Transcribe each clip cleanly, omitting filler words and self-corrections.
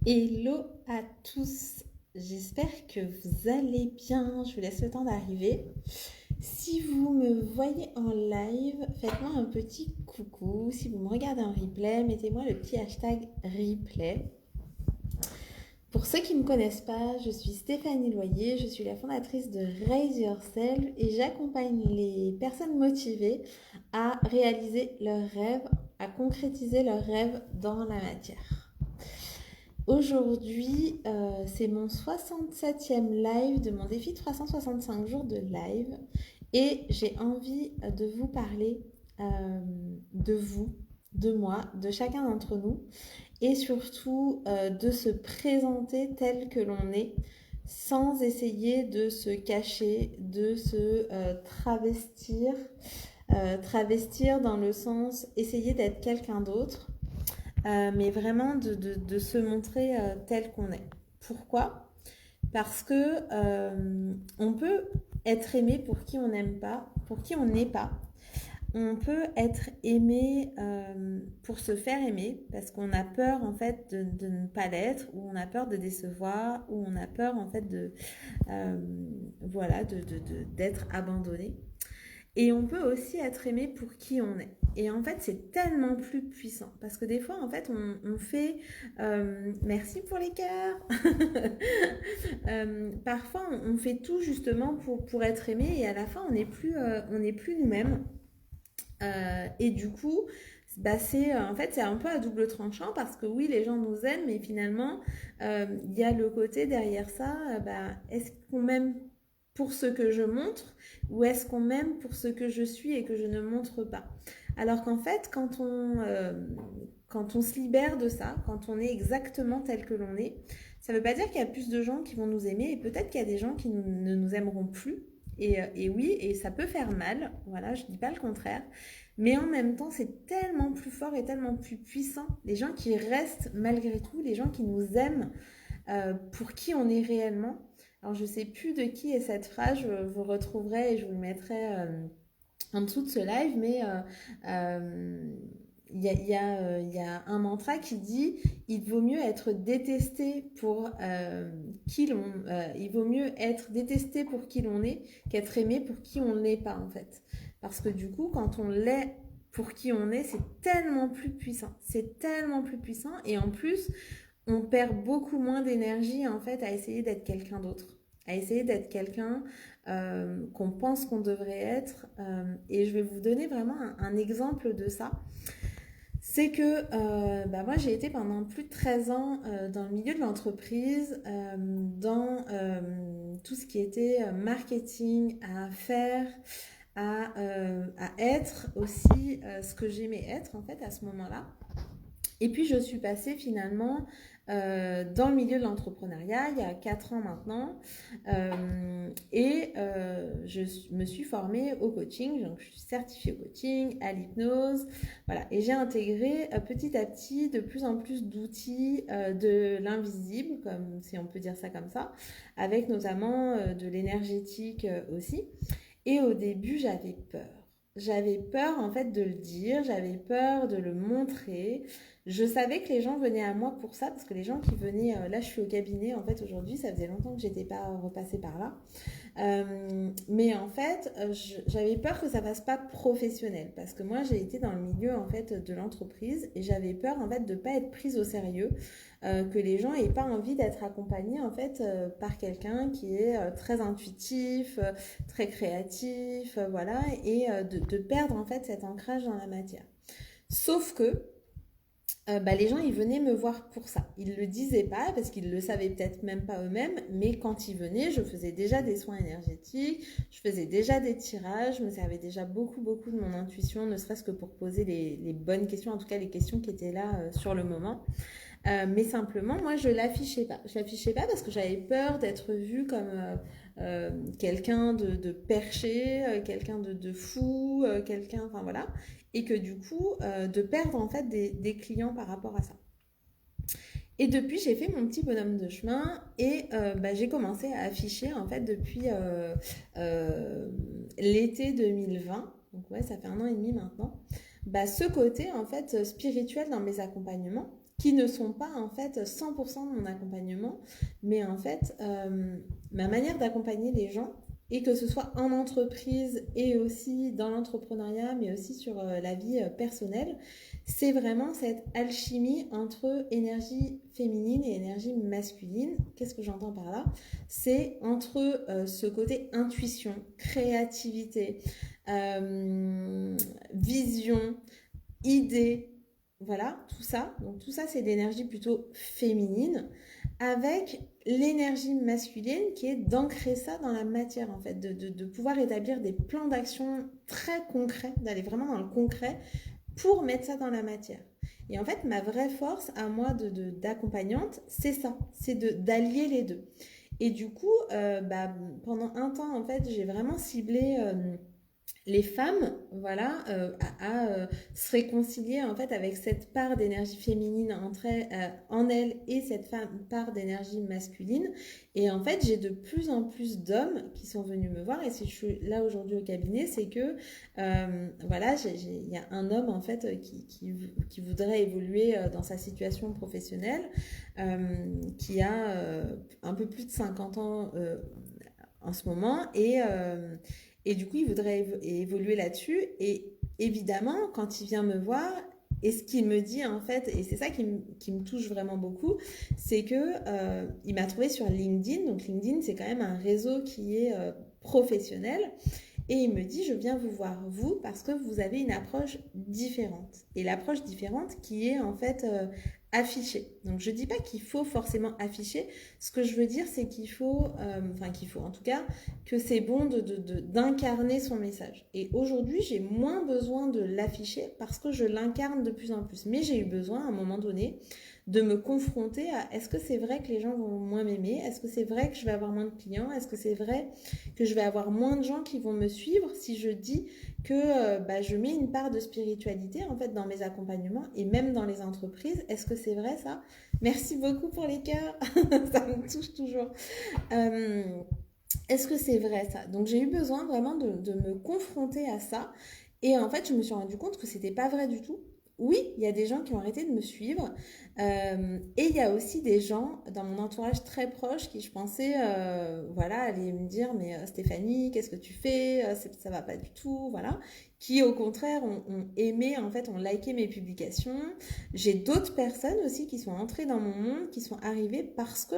Hello à tous, j'espère que vous allez bien, je vous laisse le temps d'arriver. Si vous me voyez en live, faites-moi un petit coucou. Si vous me regardez en replay, mettez-moi le petit hashtag replay. Pour ceux qui ne me connaissent pas, je suis Stéphanie Loyer, je suis la fondatrice de Raise Yourself et j'accompagne les personnes motivées à réaliser leurs rêves, à concrétiser leurs rêves dans la matière. Aujourd'hui, c'est mon 67e live de mon défi 365 jours de live et j'ai envie de vous parler de vous, de moi, de chacun d'entre nous et surtout de se présenter tel que l'on est sans essayer de se cacher, de se travestir, travestir dans le sens essayer d'être quelqu'un d'autre mais vraiment de se montrer tel qu'on est. Pourquoi? Parce que on peut être aimé pour qui on n'aime pas, pour qui on n'est pas. On peut être aimé pour se faire aimer, parce qu'on a peur en fait de ne pas l'être, ou on a peur de décevoir, ou on a peur en fait euh, voilà, d'être abandonné. Et on peut aussi être aimé pour qui on est. Et en fait, c'est tellement plus puissant. Parce que des fois, en fait, on fait... merci pour les cœurs. Parfois, on fait tout justement pour être aimé. Et à la fin, on n'est plus nous-mêmes. Et du coup, bah en fait, c'est un peu à double tranchant parce que oui, les gens nous aiment, mais finalement, il y a le côté derrière ça, bah, est-ce qu'on m'aime pour ce que je montre ou est-ce qu'on m'aime pour ce que je suis et que je ne montre pas? Alors qu'en fait, quand on se libère de ça, quand on est exactement tel que l'on est, ça ne veut pas dire qu'il y a plus de gens qui vont nous aimer et peut-être qu'il y a des gens qui ne nous aimeront plus. Et oui, et ça peut faire mal, voilà, je ne dis pas le contraire. Mais en même temps, c'est tellement plus fort et tellement plus puissant. Les gens qui restent malgré tout, les gens qui nous aiment pour qui on est réellement. Alors, je ne sais plus de qui est cette phrase, je vous retrouverai et je vous le mettrai en dessous de ce live, mais il y a un mantra qui dit il vaut mieux être détesté pour il vaut mieux être détesté pour qui l'on est qu'être aimé pour qui on ne l'est pas en fait. Parce que du coup, quand on l'est pour qui on est, c'est tellement plus puissant. C'est tellement plus puissant et en plus, on perd beaucoup moins d'énergie en fait à essayer d'être quelqu'un d'autre, à essayer d'être quelqu'un qu'on pense qu'on devrait être. Et je vais vous donner vraiment un exemple de ça. C'est que bah moi j'ai été pendant plus de 13 ans dans le milieu de l'entreprise, dans tout ce qui était marketing, à faire, à être aussi ce que j'aimais être en fait à ce moment-là. Et puis, je suis passée finalement dans le milieu de l'entrepreneuriat il y a 4 ans maintenant. Je me suis formée au coaching. Donc, je suis certifiée au coaching, à l'hypnose. Voilà. Et j'ai intégré petit à petit de plus en plus d'outils de l'invisible, comme si on peut dire ça comme ça, avec notamment de l'énergétique aussi. Et au début, j'avais peur. J'avais peur en fait de le dire, j'avais peur de le montrer. Je savais que les gens venaient à moi pour ça, parce que les gens qui venaient, là je suis au cabinet en fait aujourd'hui, ça faisait longtemps que j'étais pas repassée par là. Mais en fait, j'avais peur que ça fasse pas professionnel, parce que moi j'ai été dans le milieu en fait de l'entreprise et j'avais peur en fait de pas être prise au sérieux, que les gens aient pas envie d'être accompagnés en fait par quelqu'un qui est très intuitif, très créatif, voilà, et de perdre en fait cet ancrage dans la matière. Sauf que bah, les gens, ils venaient me voir pour ça. Ils ne le disaient pas parce qu'ils le savaient peut-être même pas eux-mêmes, mais quand ils venaient, je faisais déjà des soins énergétiques, je faisais déjà des tirages, je me servais déjà beaucoup de mon intuition, ne serait-ce que pour poser les bonnes questions, en tout cas les questions qui étaient là sur le moment. Mais simplement, moi, je l'affichais pas. Je l'affichais pas parce que j'avais peur d'être vue comme quelqu'un de perché, quelqu'un de fou, quelqu'un, enfin voilà. Et que du coup, de perdre en fait des clients par rapport à ça. Et depuis, j'ai fait mon petit bonhomme de chemin et bah, j'ai commencé à afficher en fait depuis l'été 2020. Donc ouais, ça fait 1 an et demi maintenant. Bah, ce côté en fait spirituel dans mes accompagnements qui ne sont pas en fait 100% de mon accompagnement, mais en fait ma manière d'accompagner les gens, et que ce soit en entreprise et aussi dans l'entrepreneuriat, mais aussi sur la vie personnelle, c'est vraiment cette alchimie entre énergie féminine et énergie masculine. Qu'est-ce que j'entends par là? C'est entre ce côté intuition, créativité, vision, idée, voilà, tout ça. Donc tout ça, c'est d'énergie plutôt féminine, avec l'énergie masculine qui est d'ancrer ça dans la matière, en fait, de pouvoir établir des plans d'action très concrets, d'aller vraiment dans le concret pour mettre ça dans la matière. Et en fait, ma vraie force à moi d'accompagnante, c'est ça, c'est d'allier les deux. Et du coup, pendant un temps, en fait, j'ai vraiment ciblé les femmes, voilà, se réconcilier en fait avec cette part d'énergie féminine en elles et cette part d'énergie masculine. Et en fait, j'ai de plus en plus d'hommes qui sont venus me voir. Et si je suis là aujourd'hui au cabinet, c'est que voilà, il y a un homme en fait qui voudrait évoluer dans sa situation professionnelle, qui a un peu plus de 50 ans en ce moment, et du coup, il voudrait évoluer là-dessus. Et évidemment, quand il vient me voir, et ce qu'il me dit en fait, et c'est ça qui me touche vraiment beaucoup, c'est que il m'a trouvé sur LinkedIn. Donc LinkedIn, c'est quand même un réseau qui est professionnel. Et il me dit, je viens vous voir, vous, parce que vous avez une approche différente. Et l'approche différente qui est en fait affichée. Donc je ne dis pas qu'il faut forcément afficher. Ce que je veux dire, c'est qu'il faut, en tout cas, que c'est bon d'incarner son message. Et aujourd'hui, j'ai moins besoin de l'afficher parce que je l'incarne de plus en plus. Mais j'ai eu besoin, à un moment donné, de me confronter à est-ce que c'est vrai que les gens vont moins m'aimer? Est-ce que c'est vrai que je vais avoir moins de clients? Est-ce que c'est vrai que je vais avoir moins de gens qui vont me suivre si je dis que je mets une part de spiritualité en fait dans mes accompagnements et même dans les entreprises? Est-ce que c'est vrai ça? Merci beaucoup pour les cœurs, ça me touche toujours. Est-ce que c'est vrai ça? Donc j'ai eu besoin vraiment de me confronter à ça, et en fait je me suis rendu compte que c'était pas vrai du tout. Oui, il y a des gens qui ont arrêté de me suivre, et il y a aussi des gens dans mon entourage très proche qui je pensais voilà, allaient me dire mais Stéphanie, qu'est-ce que tu fais? Ça va pas du tout, voilà, qui au contraire ont aimé, en fait, ont liké mes publications. J'ai d'autres personnes aussi qui sont entrées dans mon monde, qui sont arrivées parce que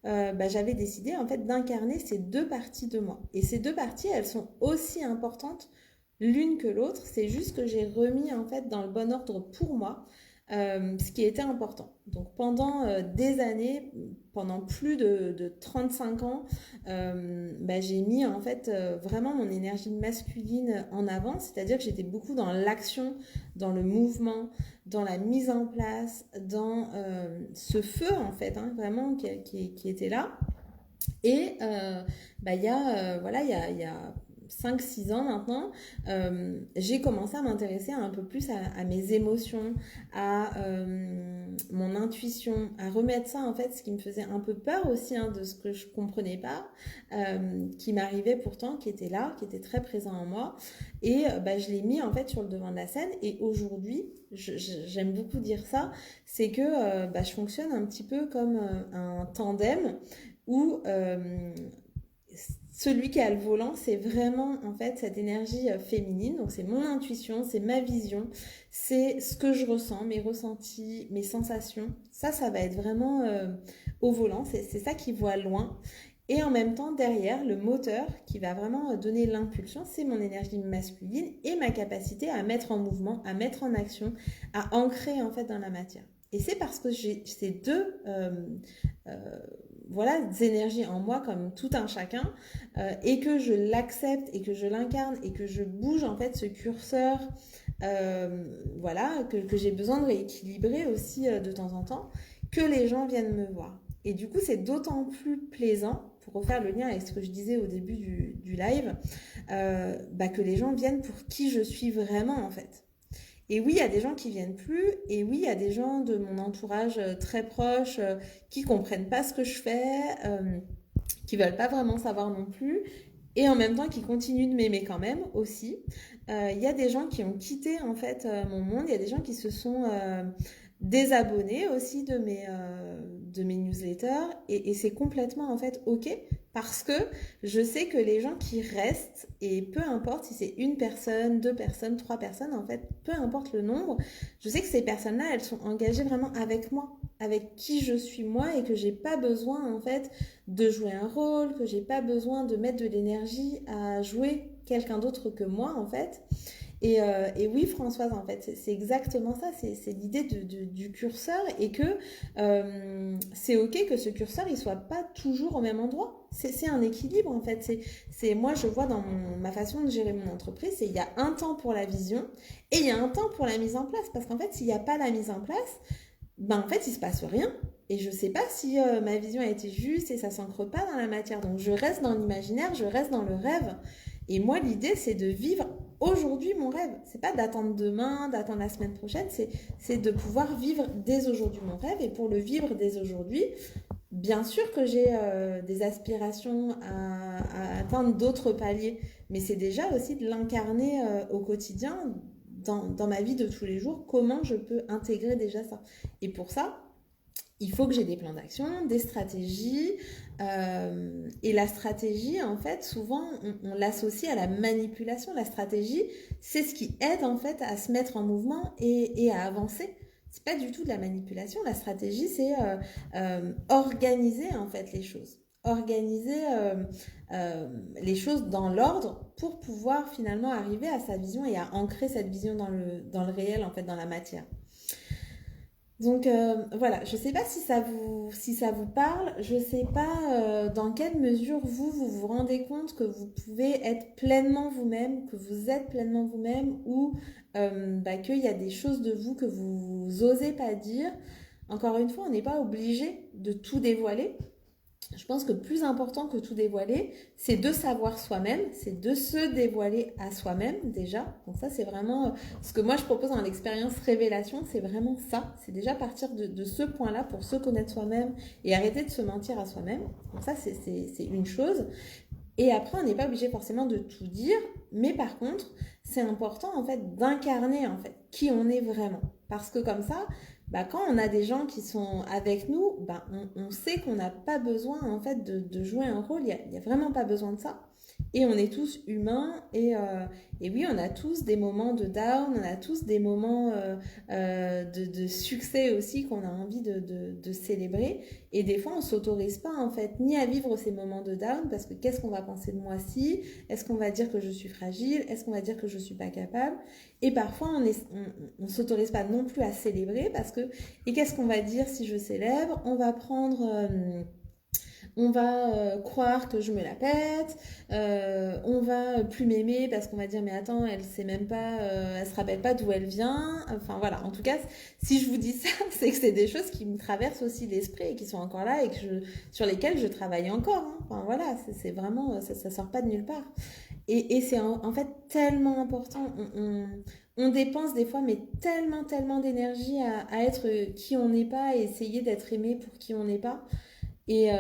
j'avais décidé en fait d'incarner ces deux parties de moi. Et ces deux parties, elles sont aussi importantes l'une que l'autre. C'est juste que j'ai remis en fait dans le bon ordre pour moi ce qui était important. Donc pendant des années, pendant plus de 35 ans, j'ai mis en fait vraiment mon énergie masculine en avant, c'est-à-dire que j'étais beaucoup dans l'action, dans le mouvement, dans la mise en place, dans ce feu en fait, hein, vraiment qui était là. Et il y a, voilà, il y a 5-6 ans maintenant, j'ai commencé à m'intéresser un peu plus à mes émotions, à mon intuition, à remettre ça en fait, ce qui me faisait un peu peur aussi, hein, de ce que je comprenais pas, qui m'arrivait pourtant, qui était là, qui était très présent en moi, et je l'ai mis en fait sur le devant de la scène. Et aujourd'hui, j'aime beaucoup dire ça, c'est que je fonctionne un petit peu comme un tandem où celui qui a le volant, c'est vraiment en fait cette énergie féminine. Donc c'est mon intuition, c'est ma vision, c'est ce que je ressens, mes ressentis, mes sensations. Ça va être vraiment au volant. C'est ça qui voit loin. Et en même temps, derrière, le moteur qui va vraiment donner l'impulsion, c'est mon énergie masculine et ma capacité à mettre en mouvement, à mettre en action, à ancrer en fait dans la matière. Et c'est parce que j'ai ces deux voilà, des énergies en moi comme tout un chacun, et que je l'accepte et que je l'incarne et que je bouge en fait ce curseur, voilà, que j'ai besoin de rééquilibrer aussi de temps en temps, que les gens viennent me voir. Et du coup, c'est d'autant plus plaisant, pour refaire le lien avec ce que je disais au début du live, que les gens viennent pour qui je suis vraiment en fait. Et oui, il y a des gens qui viennent plus, et oui, il y a des gens de mon entourage très proche qui comprennent pas ce que je fais, qui veulent pas vraiment savoir non plus, et en même temps qui continuent de m'aimer quand même aussi. Il y a des gens qui ont quitté en fait mon monde, il y a des gens qui se sont des abonnés aussi de mes newsletters et c'est complètement en fait ok parce que je sais que les gens qui restent et peu importe si c'est une personne, deux personnes, trois personnes en fait, peu importe le nombre, je sais que ces personnes-là elles sont engagées vraiment avec moi, avec qui je suis moi et que j'ai pas besoin en fait de jouer un rôle, que j'ai pas besoin de mettre de l'énergie à jouer quelqu'un d'autre que moi en fait. Et oui, Françoise, en fait, c'est exactement ça. C'est l'idée du curseur et que c'est OK que ce curseur, il soit pas toujours au même endroit. C'est un équilibre, en fait. Moi, je vois dans ma façon de gérer mon entreprise, c'est il y a un temps pour la vision et il y a un temps pour la mise en place. Parce qu'en fait, s'il n'y a pas la mise en place, ben en fait, il se passe rien. Et je sais pas si ma vision a été juste et ça s'ancre pas dans la matière. Donc, je reste dans l'imaginaire, je reste dans le rêve. Et moi, l'idée, c'est de vivre aujourd'hui mon rêve. C'est pas d'attendre demain, d'attendre la semaine prochaine. C'est de pouvoir vivre dès aujourd'hui mon rêve. Et pour le vivre dès aujourd'hui, bien sûr que j'ai des aspirations à atteindre d'autres paliers. Mais c'est déjà aussi de l'incarner au quotidien, dans ma vie de tous les jours. Comment je peux intégrer déjà ça. Et pour ça, il faut que j'ai des plans d'action, des stratégies. Et la stratégie, en fait, souvent, on l'associe à la manipulation. La stratégie, c'est ce qui aide, en fait, à se mettre en mouvement et à avancer. C'est pas du tout de la manipulation. La stratégie, c'est organiser, en fait, les choses. Organiser les choses dans l'ordre pour pouvoir finalement arriver à sa vision et à ancrer cette vision dans le réel, en fait, dans la matière. Donc voilà, je ne sais pas si ça vous parle, je ne sais pas dans quelle mesure vous rendez compte que vous pouvez être pleinement vous-même, que vous êtes pleinement vous-même ou qu'il y a des choses de vous que vous osez pas dire. Encore une fois, on n'est pas obligé de tout dévoiler. Je pense que plus important que tout dévoiler, c'est de savoir soi-même, c'est de se dévoiler à soi-même déjà. Donc ça, c'est vraiment ce que moi je propose dans l'expérience révélation, c'est vraiment ça. C'est déjà partir de ce point-là pour se connaître soi-même et arrêter de se mentir à soi-même. Donc ça, c'est une chose. Et après, on n'est pas obligé forcément de tout dire, mais par contre, c'est important en fait d'incarner en fait qui on est vraiment. Parce que comme ça, quand on a des gens qui sont avec nous, on sait qu'on n'a pas besoin en fait de jouer un rôle, il y a vraiment pas besoin de ça. Et on est tous humains et oui, on a tous des moments de down, on a tous des moments de succès aussi qu'on a envie de célébrer. Et des fois, on s'autorise pas en fait ni à vivre ces moments de down parce que qu'est-ce qu'on va penser de moi si? Est-ce qu'on va dire que je suis fragile? Est-ce qu'on va dire que je suis pas capable? Et parfois, on s'autorise pas non plus à célébrer parce que et qu'est-ce qu'on va dire si je célèbre? On va croire que je me la pète, on va plus m'aimer parce qu'on va dire mais attends, elle sait même pas, elle se rappelle pas d'où elle vient. Enfin voilà, en tout cas, si je vous dis ça, c'est que c'est des choses qui me traversent aussi l'esprit et qui sont encore là et sur lesquelles je travaille encore. Hein. Enfin voilà, c'est vraiment, ça sort pas de nulle part. Et c'est en fait tellement important. On dépense des fois mais tellement d'énergie à être qui on n'est pas et essayer d'être aimé pour qui on n'est pas. Et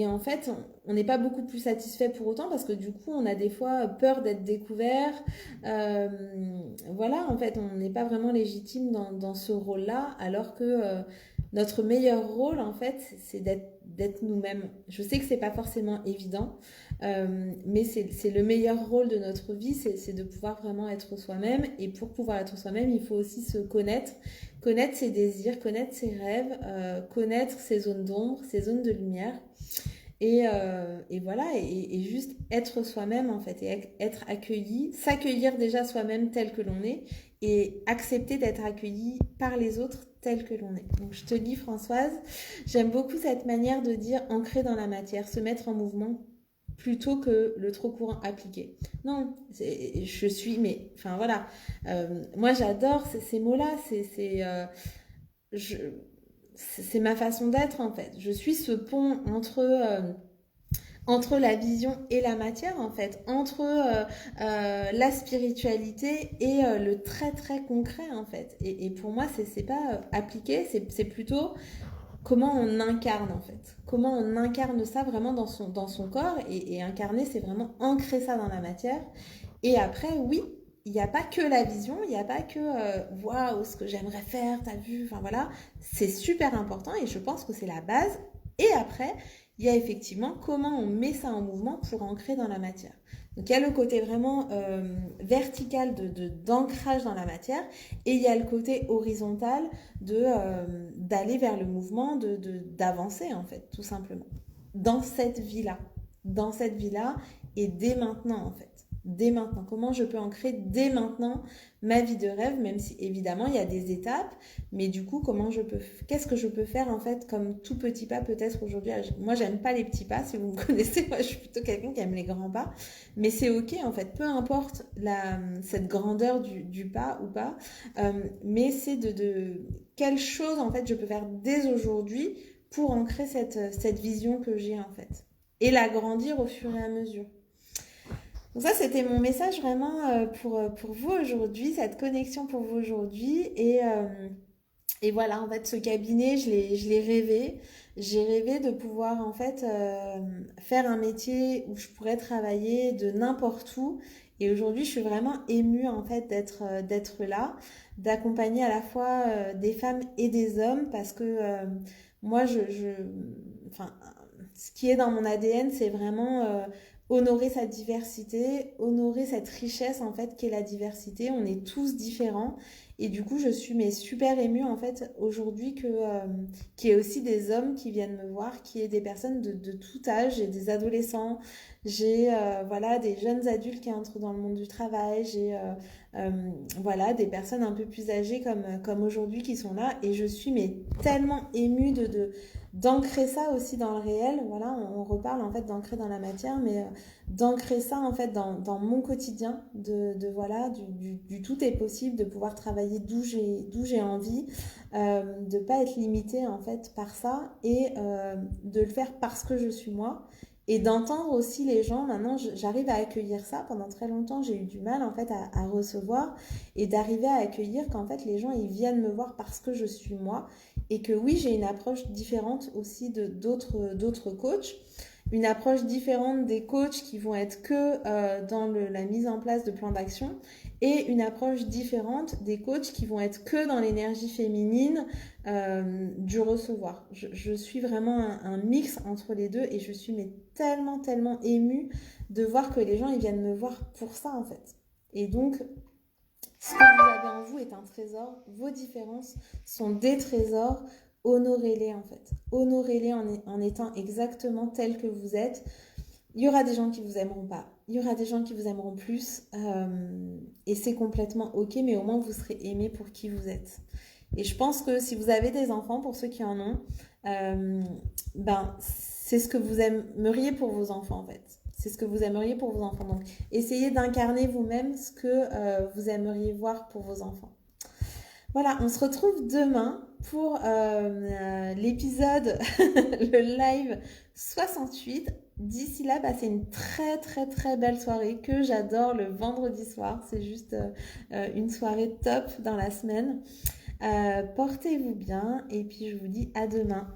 en fait, on n'est pas beaucoup plus satisfait pour autant parce que du coup, on a des fois peur d'être découvert. Euh, voilà, en fait, on n'est pas vraiment légitime dans ce rôle-là, alors que notre meilleur rôle, en fait, c'est d'être nous-mêmes. Je sais que c'est pas forcément évident, mais c'est le meilleur rôle de notre vie, c'est de pouvoir vraiment être soi-même. Et pour pouvoir être soi-même, il faut aussi se connaître ses désirs, connaître ses rêves, connaître ses zones d'ombre, ses zones de lumière. Et voilà, et juste être soi-même en fait, et être accueilli, s'accueillir déjà soi-même tel que l'on est, et accepter d'être accueilli par les autres tel que l'on est. Donc je te dis Françoise, j'aime beaucoup cette manière de dire ancrer dans la matière, se mettre en mouvement plutôt que le trop courant appliqué. Non, je suis, mais enfin voilà, moi j'adore ces mots-là, je, c'est ma façon d'être en fait. Je suis ce pont entre la vision et la matière en fait, entre la spiritualité et le très très concret en fait. Et pour moi, c'est pas appliqué, c'est plutôt comment on incarne en fait. Comment on incarne ça vraiment dans son corps et incarner, c'est vraiment ancrer ça dans la matière. Et après, oui, il n'y a pas que la vision, il n'y a pas que waouh, ce que j'aimerais faire, t'as vu, enfin voilà, c'est super important et je pense que c'est la base. Et après, il y a effectivement comment on met ça en mouvement pour ancrer dans la matière. Donc il y a le côté vraiment vertical d'ancrage dans la matière et il y a le côté horizontal d'aller vers le mouvement, d'avancer en fait, tout simplement. Dans cette vie-là. Dans cette vie-là et dès maintenant en fait. Dès maintenant. Comment je peux ancrer dès maintenant ma vie de rêve, même si évidemment il y a des étapes, mais du coup qu'est-ce que je peux faire en fait comme tout petit pas peut-être aujourd'hui. Moi j'aime pas les petits pas, si vous me connaissez, moi je suis plutôt quelqu'un qui aime les grands pas, mais c'est ok en fait, peu importe cette grandeur du pas ou pas, mais c'est quelle chose en fait je peux faire dès aujourd'hui pour ancrer cette vision que j'ai en fait et l'agrandir au fur et à mesure. Donc ça, c'était mon message vraiment pour vous aujourd'hui, cette connexion pour vous aujourd'hui. Et voilà, en fait, ce cabinet, je l'ai rêvé. J'ai rêvé de pouvoir, en fait, faire un métier où je pourrais travailler de n'importe où. Et aujourd'hui, je suis vraiment émue, en fait, d'être là, d'accompagner à la fois des femmes et des hommes, parce que moi, enfin, ce qui est dans mon ADN, c'est vraiment honorer sa diversité, honorer cette richesse, en fait, qu'est la diversité. On est tous différents. Et du coup, je suis mais super émue en fait aujourd'hui qu'il y ait aussi des hommes qui viennent me voir, qu'il y ait des personnes de tout âge, j'ai des adolescents, j'ai voilà des jeunes adultes qui entrent dans le monde du travail, j'ai voilà des personnes un peu plus âgées comme aujourd'hui qui sont là et je suis mais tellement émue d'ancrer ça aussi dans le réel. Voilà, on reparle en fait d'ancrer dans la matière, mais d'ancrer ça en fait dans mon quotidien, voilà, du tout est possible, de pouvoir travailler d'où j'ai envie, de pas être limitée en fait par ça et de le faire parce que je suis moi. Et d'entendre aussi les gens, maintenant j'arrive à accueillir ça. Pendant très longtemps j'ai eu du mal en fait à recevoir et d'arriver à accueillir qu'en fait les gens ils viennent me voir parce que je suis moi et que oui j'ai une approche différente aussi d'autres coachs, une approche différente des coachs qui vont être que dans la mise en place de plans d'action et une approche différente des coachs qui vont être que dans l'énergie féminine du recevoir. Je suis vraiment un mix entre les deux et je suis mais tellement émue de voir que les gens ils viennent me voir pour ça en fait. Et donc ce que vous avez en vous est un trésor, vos différences sont des trésors, honorez-les en fait. Honorez-les en étant exactement tel que vous êtes. Il y aura des gens qui vous aimeront pas, il y aura des gens qui vous aimeront plus, et c'est complètement ok, mais au moins vous serez aimé pour qui vous êtes. Et je pense que si vous avez des enfants, pour ceux qui en ont, c'est ce que vous aimeriez pour vos enfants en fait. C'est ce que vous aimeriez pour vos enfants. Donc, essayez d'incarner vous-même ce que vous aimeriez voir pour vos enfants. Voilà, on se retrouve demain pour l'épisode, le live 68. D'ici là, c'est une très belle soirée que j'adore le vendredi soir. C'est juste une soirée top dans la semaine. Portez-vous bien et puis je vous dis à demain.